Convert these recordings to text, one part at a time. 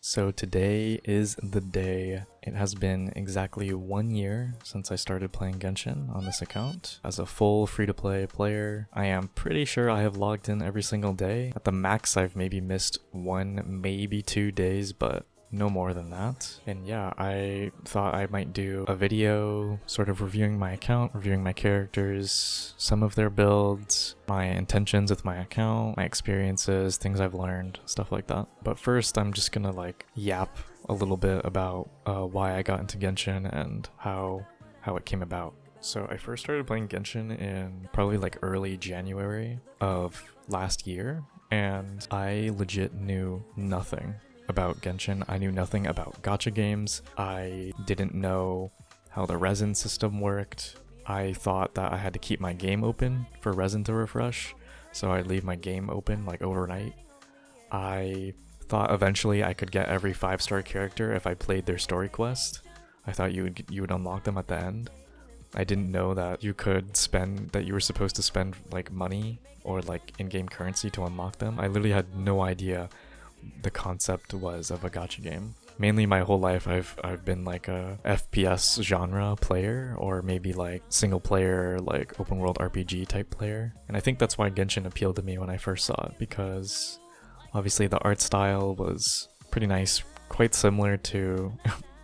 So today is the day. It has been exactly 1 year since I started playing Genshin on this account. As a full free-to-play player, I am pretty sure I have logged in every single day. At the max, I've maybe missed 1, maybe 2 days, but no more than that. And yeah, I thought I might do a video sort of reviewing my account, reviewing my characters, some of their builds, my intentions with my account, my experiences, things I've learned, stuff like that. But first, I'm just gonna yap a little bit about why I got into Genshin and how it came about. So I first started playing Genshin in probably early January of last year, and I legit knew nothing about Genshin. I knew nothing about gacha games. I didn't know how the resin system worked. I thought that I had to keep my game open for resin to refresh, so I'd leave my game open overnight. I thought eventually I could get every 5-star character if I played their story quest. I thought you would unlock them at the end. I didn't know that you were supposed to spend money or in-game currency to unlock them. I literally had no idea the concept was of a gacha game. Mainly my whole life I've been a FPS genre player, or maybe single player open world RPG type player. And I think that's why Genshin appealed to me when I first saw it, because obviously the art style was pretty nice, quite similar to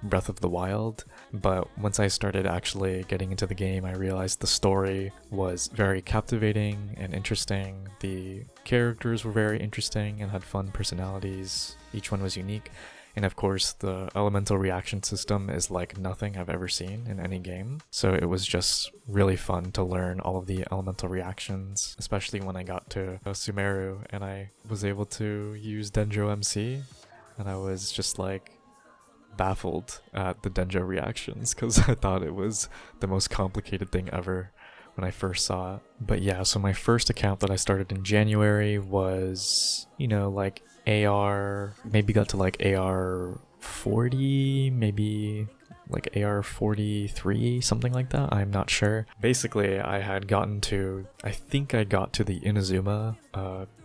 Breath of the Wild. But once I started actually getting into the game, I realized the story was very captivating and interesting. The characters were very interesting and had fun personalities. Each one was unique. And of course, the elemental reaction system is like nothing I've ever seen in any game. So it was just really fun to learn all of the elemental reactions, especially when I got to Sumeru and I was able to use Dendro MC. And I was just baffled at the Dendro reactions because I thought it was the most complicated thing ever when I first saw it. But yeah, so my first account that I started in January was, AR, maybe got to AR 40, maybe AR 43, something like that. I'm not sure. Basically, I think I got to the Inazuma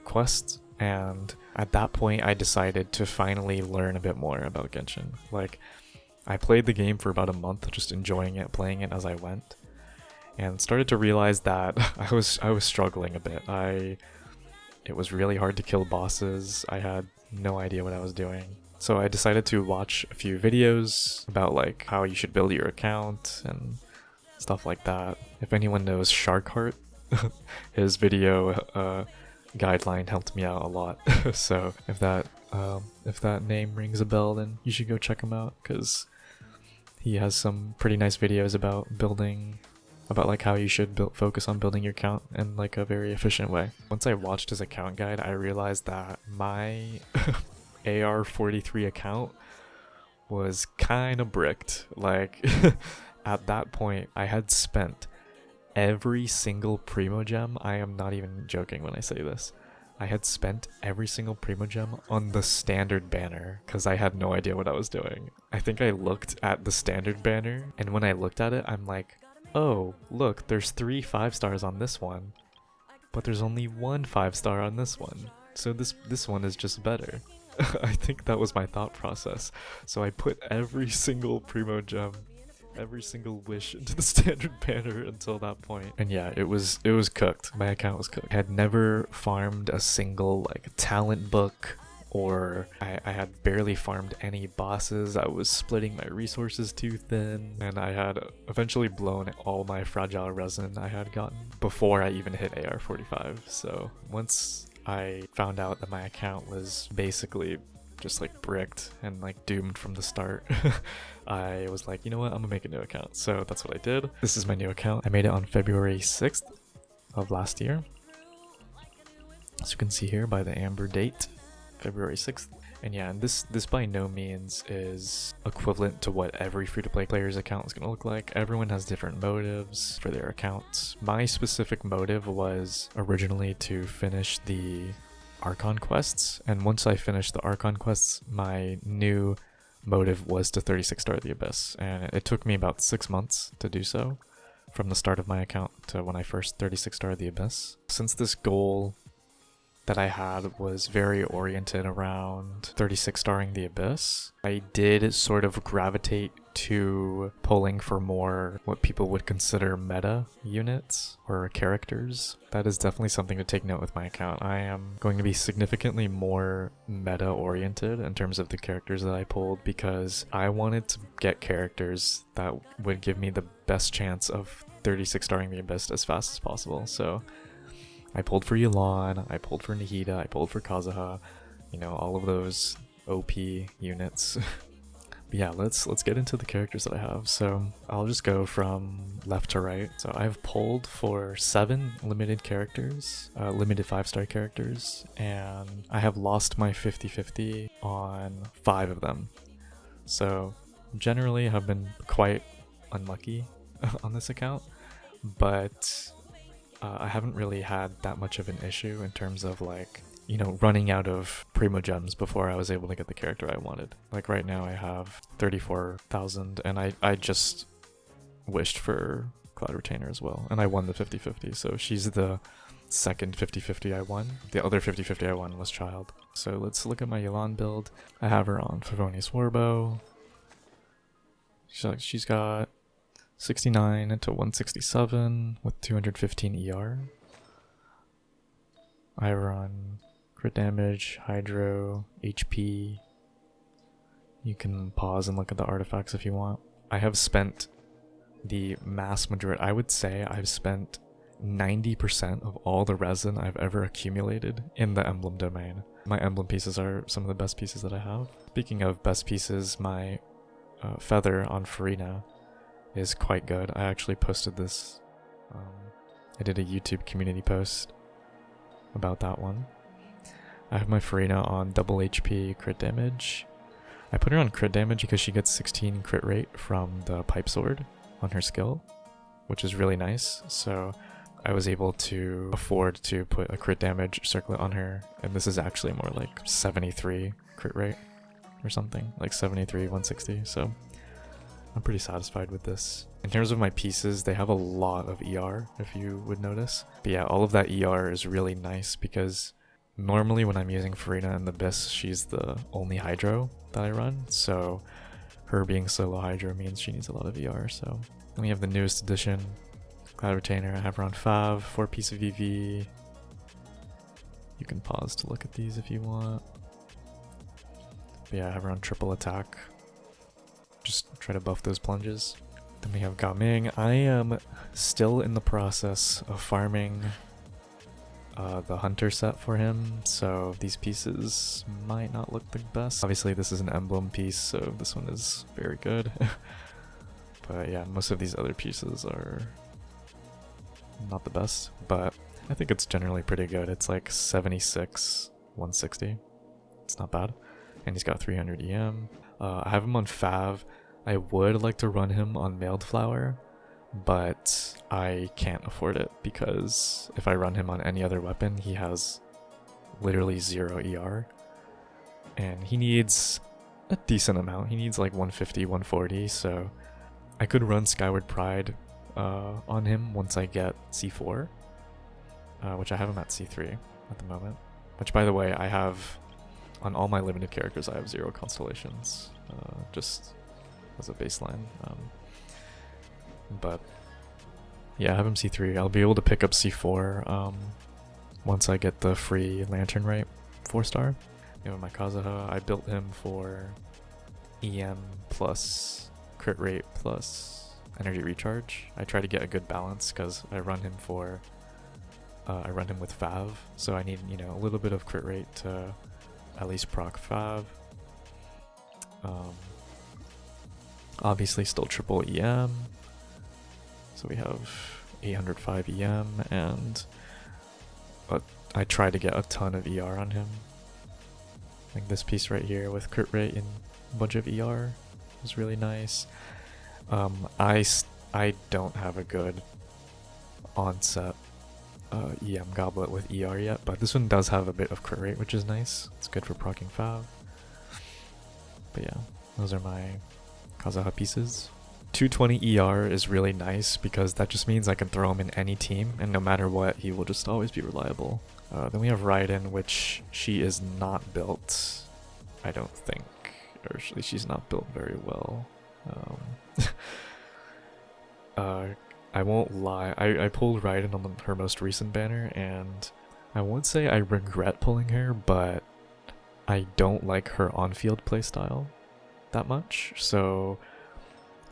quest, and at that point I decided to finally learn a bit more about Genshin. I played the game for about a month, just enjoying it, playing it as I went, and started to realize that I was struggling a bit. It was really hard to kill bosses. I had no idea what I was doing. So I decided to watch a few videos about how you should build your account and stuff like that. If anyone knows Sharkheart, his video guideline helped me out a lot. So if that name rings a bell, then you should go check him out, because he has some pretty nice videos about building, about how you should focus on building your account in a very efficient way. Once I watched his account guide, I realized that my AR 43 account was kind of bricked. At that point, I had spent every single Primo Gem. I am not even joking when I say this. I had spent every single Primo Gem on the standard banner because I had no idea what I was doing. I think I looked at the standard banner, and when I looked at it, I'm like, oh, look, there's 3 5-stars on this one, but there's only 1 5-star on this one. So this one is just better. I think that was my thought process. So I put every single Primo Gem, every single wish into the standard banner until that point. And yeah, it was cooked. My account was cooked. I had never farmed a single talent book, or I had barely farmed any bosses. I was splitting my resources too thin, and I had eventually blown all my fragile resin I had gotten before I even hit AR 45. So once I found out that my account was basically just bricked and doomed from the start, I was like, you know what, I'm gonna make a new account. So that's what I did. This is my new account. I made it on February 6th of last year, as you can see here by the amber date, February 6th. And yeah, and this by no means is equivalent to what every free-to-play player's account is going to look like. Everyone has different motives for their accounts. My specific motive was originally to finish the Archon quests, and once I finished the Archon quests, my new motive was to 36-star the Abyss, and it took me about 6 months to do so, from the start of my account to when I first 36-starred the Abyss. Since this goal that I had was very oriented around 36 starring the Abyss. I did sort of gravitate to pulling for more what people would consider meta units or characters. That is definitely something to take note with my account. I am going to be significantly more meta oriented in terms of the characters that I pulled because I wanted to get characters that would give me the best chance of 36 starring the Abyss as fast as possible. So I pulled for Yu'lon, I pulled for Nahida, I pulled for Kazuha, you know, all of those OP units. But yeah, let's get into the characters that I have. So I'll just go from left to right. So I've pulled for 7 limited characters, limited 5-star characters, and I have lost my 50-50 on 5 of them. So generally have been quite unlucky on this account, but I haven't really had that much of an issue in terms of like, you know, running out of Primo Gems before I was able to get the character I wanted. Like right now I have 34,000 and I just wished for Cloud Retainer as well. And I won the 50-50, so she's the second 50-50 I won. The other 50-50 I won was Child. So let's look at my Yu'lon build. I have her on Favonius Warbow. She's got 69 to 167 with 215 ER. I have her on crit damage, hydro, HP. You can pause and look at the artifacts if you want. I have spent the mass majority, I would say I've spent 90% of all the resin I've ever accumulated in the emblem domain. My emblem pieces are some of the best pieces that I have. Speaking of best pieces, my feather on Farina is quite good. I actually posted this. I did a YouTube community post about that one. I have my Farina on double HP crit damage. I put her on crit damage because she gets 16 crit rate from the pipe sword on her skill, which is really nice. So I was able to afford to put a crit damage circlet on her, and this is actually more like 73 crit rate or something, like 73, 160. So I'm pretty satisfied with this. In terms of my pieces, they have a lot of ER, if you would notice. But yeah, all of that ER is really nice because normally when I'm using Farina and the Abyss, she's the only Hydro that I run. So her being solo Hydro means she needs a lot of ER. So then we have the newest edition, Cloud Retainer. I have her on Fav, 4-piece of EV. You can pause to look at these if you want. But yeah, I have her on triple attack. Just try to buff those plunges. Then we have Gao Ming. I am still in the process of farming the hunter set for him, so these pieces might not look the best. Obviously this is an emblem piece, so this one is very good. But yeah, most of these other pieces are not the best, but I think it's generally pretty good. It's like 76, 160. It's not bad. And he's got 300 EM. I have him on Fav. I would like to run him on Mailed Flower, but I can't afford it because if I run him on any other weapon, he has literally 0 ER. And he needs a decent amount. He needs like 150, 140, so I could run Skyward Pride on him once I get C4, which I have him at C3 at the moment. Which, by the way, I have on all my limited characters, I have 0 constellations, just as a baseline. But yeah, I have him C3. I'll be able to pick up C4 once I get the free Lantern Rite 4-star. You know, my Kazuha, I built him for EM plus crit rate plus energy recharge. I try to get a good balance because I run him for I run him with Fav, so I need, you know, a little bit of crit rate to at least proc Fav. Obviously still triple EM, so we have 805 EM, and I try to get a ton of ER on him. Like this piece right here with crit rate and a bunch of ER is really nice. I don't have a good onset EM goblet with ER yet, but this one does have a bit of crit rate, which is nice. It's good for proccing Fav. But yeah, those are my Kazuha pieces. 220 ER is really nice because that just means I can throw him in any team, and no matter what, he will just always be reliable. Then we have Raiden, which she is not built, I don't think. Or actually, she's not built very well. I won't lie, I pulled Raiden on her most recent banner, and I won't say I regret pulling her, but I don't like her on-field playstyle that much, so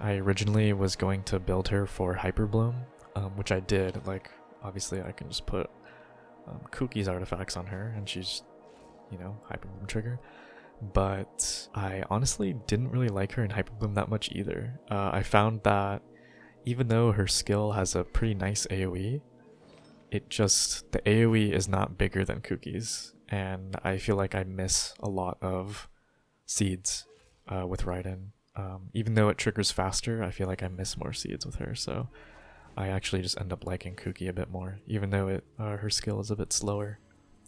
I originally was going to build her for Hyper Bloom, which I did. Like, obviously I can just put Cookie's artifacts on her, and she's, you know, Hyper Bloom trigger. But I honestly didn't really like her in Hyper Bloom that much either. I found that even though her skill has a pretty nice AoE, the AoE is not bigger than Cookie's, and I feel like I miss a lot of seeds with Raiden. Even though it triggers faster, I feel like I miss more seeds with her, so I actually just end up liking Cookie a bit more, even though her skill is a bit slower.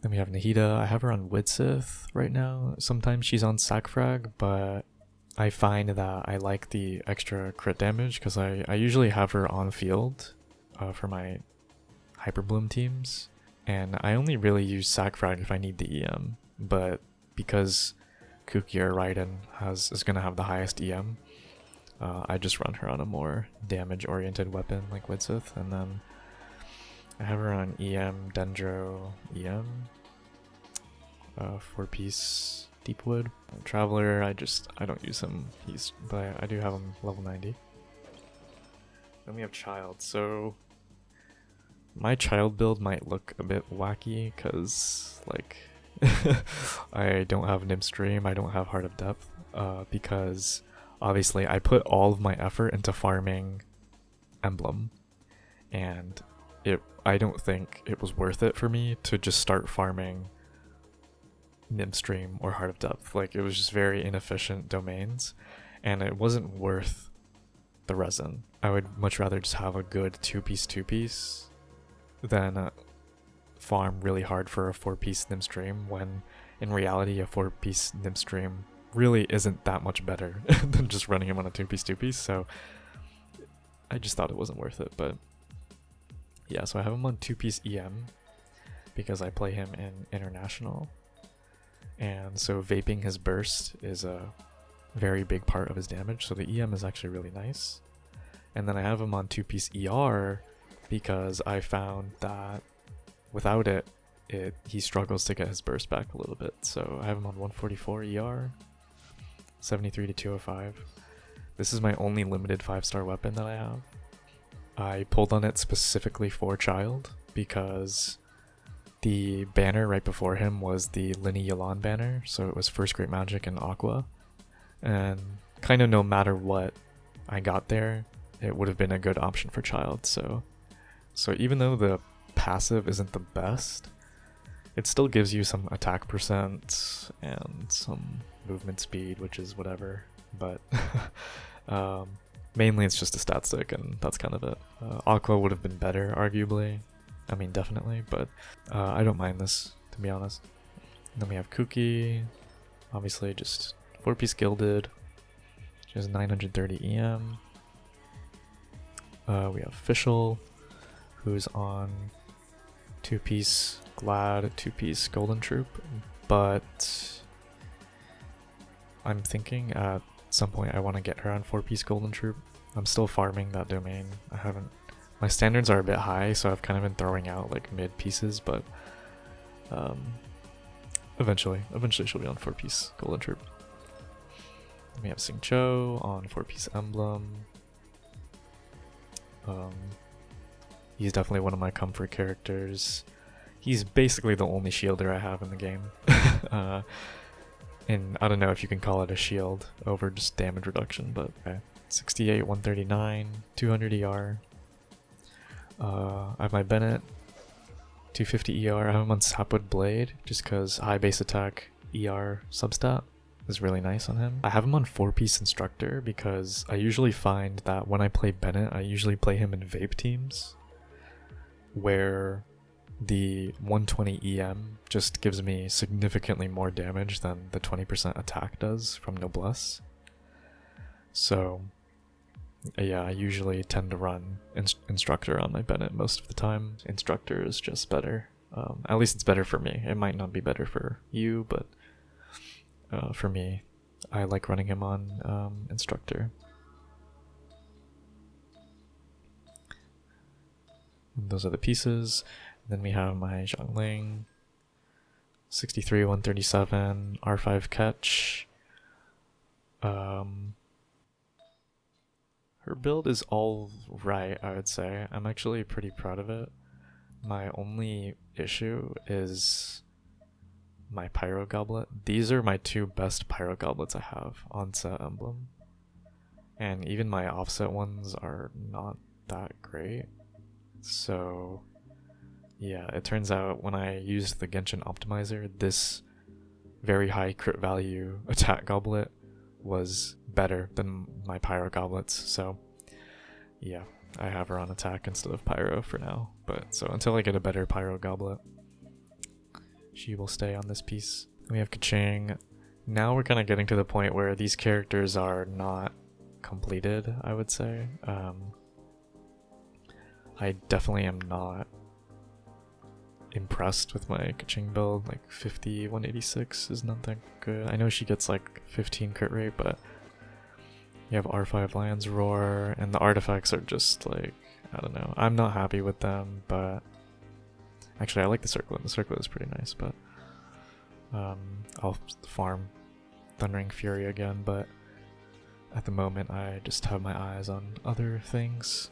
Then we have Nahida. I have her on Widsith right now. Sometimes she's on Sackfrag, but I find that I like the extra crit damage because I usually have her on field for my Hyper Bloom teams, and I only really use Sackfrag if I need the EM, but because Kuki or Raiden is going to have the highest EM, I just run her on a more damage-oriented weapon like Widsith, and then I have her on EM, Dendro, EM, 4-piece Deepwood. Traveler, I don't use him, but I do have him level 90. Then we have Child, so my Child build might look a bit wacky, because, like, I don't have Nim Stream, I don't have Heart of Depth, because obviously I put all of my effort into farming Emblem, and I don't think it was worth it for me to just start farming Nim Stream or Heart of Depth. Like, it was just very inefficient domains, and it wasn't worth the resin. I would much rather just have a good 2-piece than farm really hard for a 4-piece Nim Stream, when in reality a 4-piece Nim Stream really isn't that much better than just running him on a 2-piece, so I just thought it wasn't worth it. But yeah, so I have him on 2-piece EM because I play him in International, and so vaping his burst is a very big part of his damage, so the EM is actually really nice. And then I have him on 2-piece ER because I found that without it, he struggles to get his burst back a little bit. So I have him on 144 ER, 73 to 205. This is my only limited 5-star weapon that I have. I pulled on it specifically for Child because the banner right before him was the Linny Yalan banner, so it was First Great Magic and Aqua. And kind of no matter what I got there, it would have been a good option for Child. So even though the passive isn't the best, it still gives you some attack percent and some movement speed, which is whatever, but mainly it's just a stat stick, and that's kind of it. Aqua would have been better, arguably. I mean, definitely, but I don't mind this, to be honest. And then we have Kuki, obviously just 4-piece Gilded. She has 930 EM. We have Fischl, who's on 2-piece Glad, 2-piece Golden Troop, but I'm thinking at some point I want to get her on 4-piece Golden Troop. I'm still farming that domain. My standards are a bit high, so I've kind of been throwing out like mid pieces, but eventually she'll be on 4-piece Golden Troop. We have Sing Cho on 4-piece Emblem. He's definitely one of my comfort characters. He's basically the only shielder I have in the game. And I don't know if you can call it a shield over just damage reduction, but okay. 68, 139, 200 ER. I have my Bennett, 250 ER. I have him on Sapwood Blade just because high base attack ER substat is really nice on him. I have him on 4-piece Instructor because I usually find that when I play Bennett, I usually play him in vape teams where the 120 EM just gives me significantly more damage than the 20% attack does from Noblesse. So Yeah, I usually tend to run instructor on my Bennett most of the time. Instructor is just better. At least it's better for me. It might not be better for you, but for me, I like running him on instructor. Those are the pieces. Then we have my Zhongling, 63, 137, R5 catch. Her build is all right, I would say. I'm actually pretty proud of it. My only issue is my Pyro Goblet. These are my two best Pyro Goblets I have on set emblem. And even my offset ones are not that great. So yeah, it turns out when I used the Genshin optimizer, this very high crit value attack goblet was better than my Pyro Goblets. So yeah, I have her on attack instead of Pyro for now. But so until I get a better Pyro Goblet, she will stay on this piece. We have Kaching. Now we're kind of getting to the point where these characters are not completed, I would say. I definitely am not impressed with my Kaching build. Like 50, 186 is not that good. I know she gets like 15 crit rate, but you have R5 Lion's Roar, and the artifacts are just like, I don't know. I'm not happy with them, but actually I like the Circlet. The Circlet is pretty nice, but I'll farm Thundering Fury again, but at the moment I just have my eyes on other things.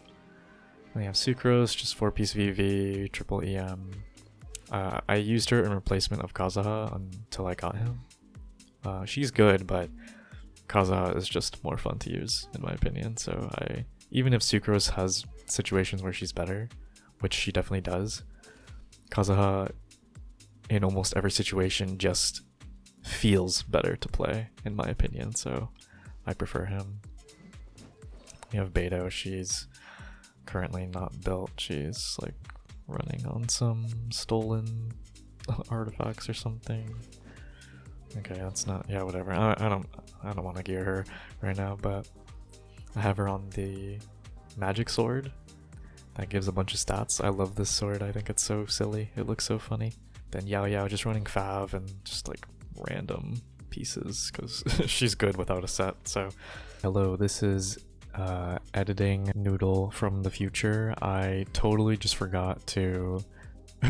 We have Sucrose, just 4-piece VV, triple EM. I used her in replacement of Kazuha until I got him. She's good, but Kazuha is just more fun to use, in my opinion. So even if Sucrose has situations where she's better, which she definitely does, Kazuha in almost every situation just feels better to play, in my opinion. So I prefer him. We have Beto. She's currently not built. She's like running on some stolen artifacts or something. Okay, that's not, yeah, whatever. I don't want to gear her right now, but I have her on the magic sword that gives a bunch of stats. I love this sword. I think it's so silly. It looks so funny. Then Yao Yao just running Fav and just like random pieces because she's good without a set. So hello, this is editing Noodle from the future. I totally just forgot to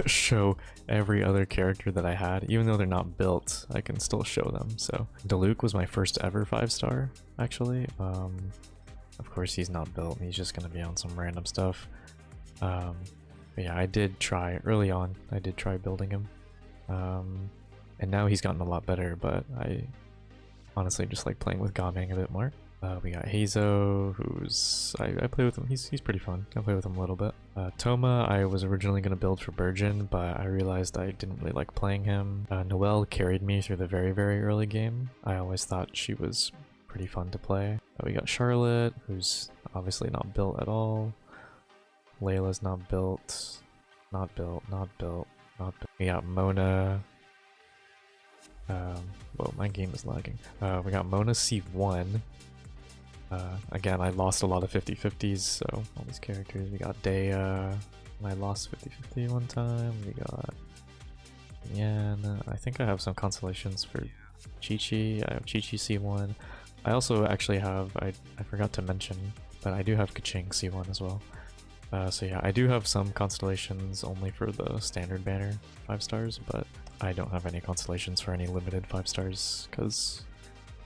show every other character that I had. Even though they're not built, I can still show them. So Diluc was my first ever 5-star, actually. Of course he's not built, he's just gonna be on some random stuff. But yeah, I did try early on. I did try building him, and now he's gotten a lot better, but I honestly just like playing with Gaming a bit more. We got Hazo, who's I play with him. He's pretty fun. I play with him a little bit. Toma, I was originally gonna build for Burgeon, but I realized I didn't really like playing him. Noelle carried me through the very, very early game. I always thought she was pretty fun to play. We got Charlotte, who's obviously not built at all. Layla's not built. Not built. Not built. Not built. We got Mona. Whoa, my game is lagging. We got Mona C1. Again, I lost a lot of 50-50s, so all these characters. We got Dea, and I lost 50-50 one time. We got Yan. I think I have some constellations for Chi-Chi. I have Chi-Chi C1. I also actually have, I forgot to mention, but I do have Kaching C1 as well. So yeah, I do have some constellations only for the standard banner 5 stars, but I don't have any constellations for any limited 5 stars, because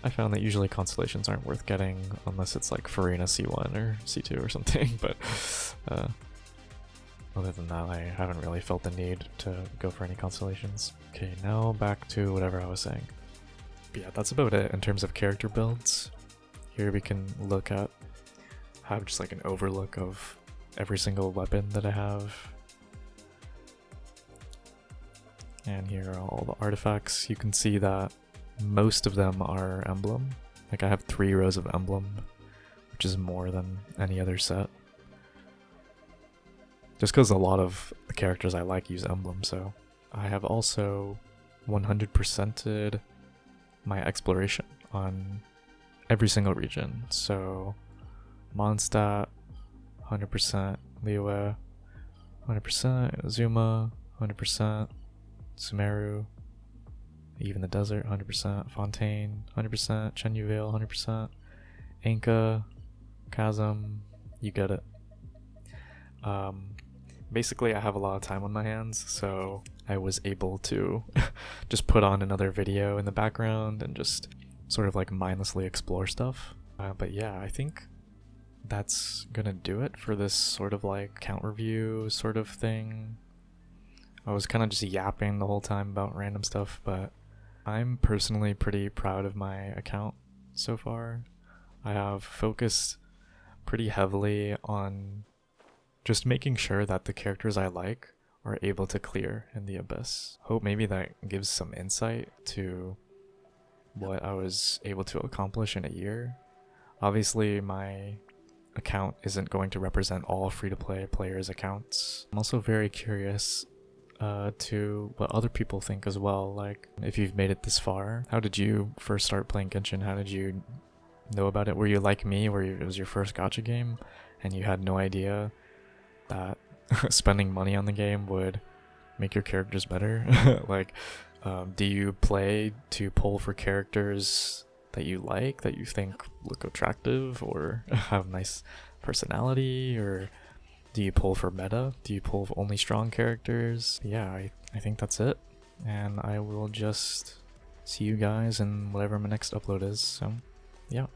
I found that usually constellations aren't worth getting unless it's like Farina C1 or C2 or something, but other than that, I haven't really felt the need to go for any constellations. Okay, now back to whatever I was saying. But yeah, that's about it in terms of character builds. Here we can have just like an overlook of every single weapon that I have. And here are all the artifacts. You can see that most of them are emblem. Like I have 3 rows of emblem, which is more than any other set. Just because a lot of the characters I like use emblem, so. I have also 100%ed my exploration on every single region. So Mondstadt, 100%. Liyue, 100%. Zuma, 100%. Sumeru, even the desert, 100%. Fontaine, 100%. Chenyu Vale, 100%. Anka, Chasm, you get it. Basically I have a lot of time on my hands, so I was able to just put on another video in the background and just sort of like mindlessly explore stuff. But yeah, I think that's gonna do it for this sort of like count review sort of thing. I was kind of just yapping the whole time about random stuff, but I'm personally pretty proud of my account so far. I have focused pretty heavily on just making sure that the characters I like are able to clear in the Abyss. Hope maybe that gives some insight to what I was able to accomplish in a year. Obviously, my account isn't going to represent all free-to-play players' accounts. I'm also very curious to what other people think as well. Like, if you've made it this far, how did you first start playing Genshin? How did you know about it? Were you like me, where it was your first gacha game and you had no idea that spending money on the game would make your characters better? Like, do you play to pull for characters that you like, that you think look attractive or have nice personality, or do you pull for meta? Do you pull for only strong characters? Yeah, I think that's it, and I will just see you guys in whatever my next upload is. So yeah.